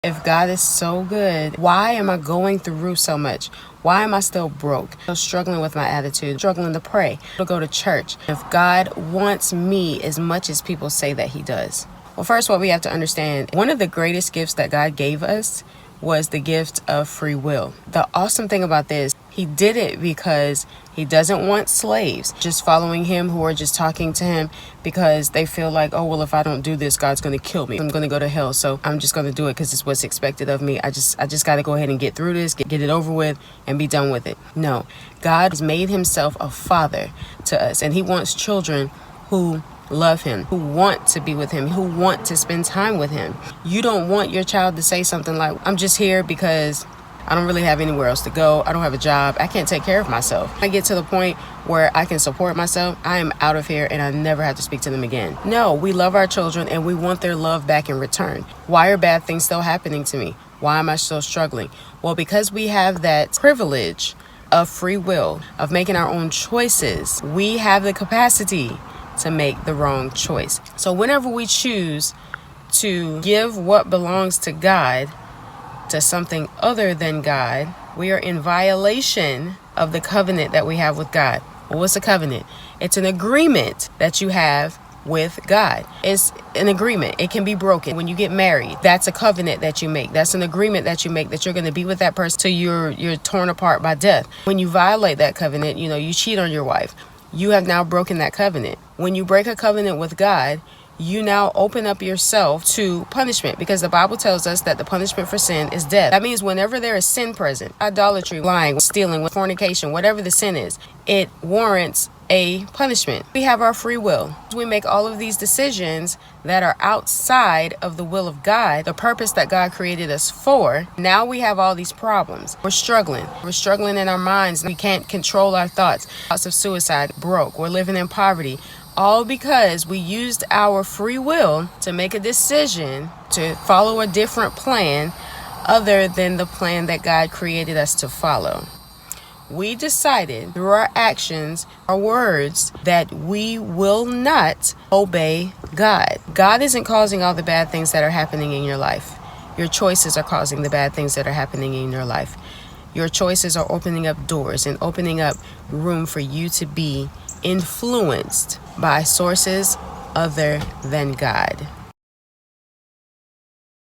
If God is so good, why am I going through so much? Why am I still broke? I'm struggling with my attitude, struggling to pray, to go to church. If God wants me as much as people say that he does. Well, first, what we have to understand, one of the greatest gifts that God gave us was the gift of free will. The awesome thing about this, he did it because he doesn't want slaves just following him who are just talking to him because they feel like, oh, well, if I don't do this, God's going to kill me. I'm going to go to hell. So I'm just going to do it because it's what's expected of me. I just got to go ahead and get through this, get it over with and be done with it. No, God has made himself a father to us, and he wants children who love him, who want to be with him, who want to spend time with him. You don't want your child to say something like, I'm just here because I don't really have anywhere else to go. I don't have a job. I can't take care of myself. I get to the point where I can support myself. I am out of here and I never have to speak to them again. No, we love our children and we want their love back in return. Why are bad things still happening to me? Why am I still struggling? Well, because we have that privilege of free will, of making our own choices. We have the capacity to make the wrong choice. So whenever we choose to give what belongs to God to something other than God, we are in violation of the covenant that we have with God. Well, what's a covenant? It's an agreement that you have with God. It's an agreement. It can be broken. When you get married, that's a covenant that you make. That's an agreement that you make that you're going to be with that person till you're torn apart by death. When you violate that covenant, you cheat on your wife. You have now broken that covenant. When you break a covenant with God, you now open up yourself to punishment, because the Bible tells us that the punishment for sin is death. That means whenever there is sin present, idolatry, lying, stealing, fornication, whatever the sin is, it warrants a punishment. We have our free will. We make all of these decisions that are outside of the will of God, the purpose that God created us for. Now we have all these problems. We're struggling. We're struggling in our minds. We can't control our thoughts. Thoughts of suicide, broke. We're living in poverty. All because we used our free will to make a decision to follow a different plan other than the plan that God created us to follow. We decided through our actions, our words, that we will not obey God. God isn't causing all the bad things that are happening in your life. Your choices are causing the bad things that are happening in your life. Your choices are opening up doors and opening up room for you to be influenced by sources other than God.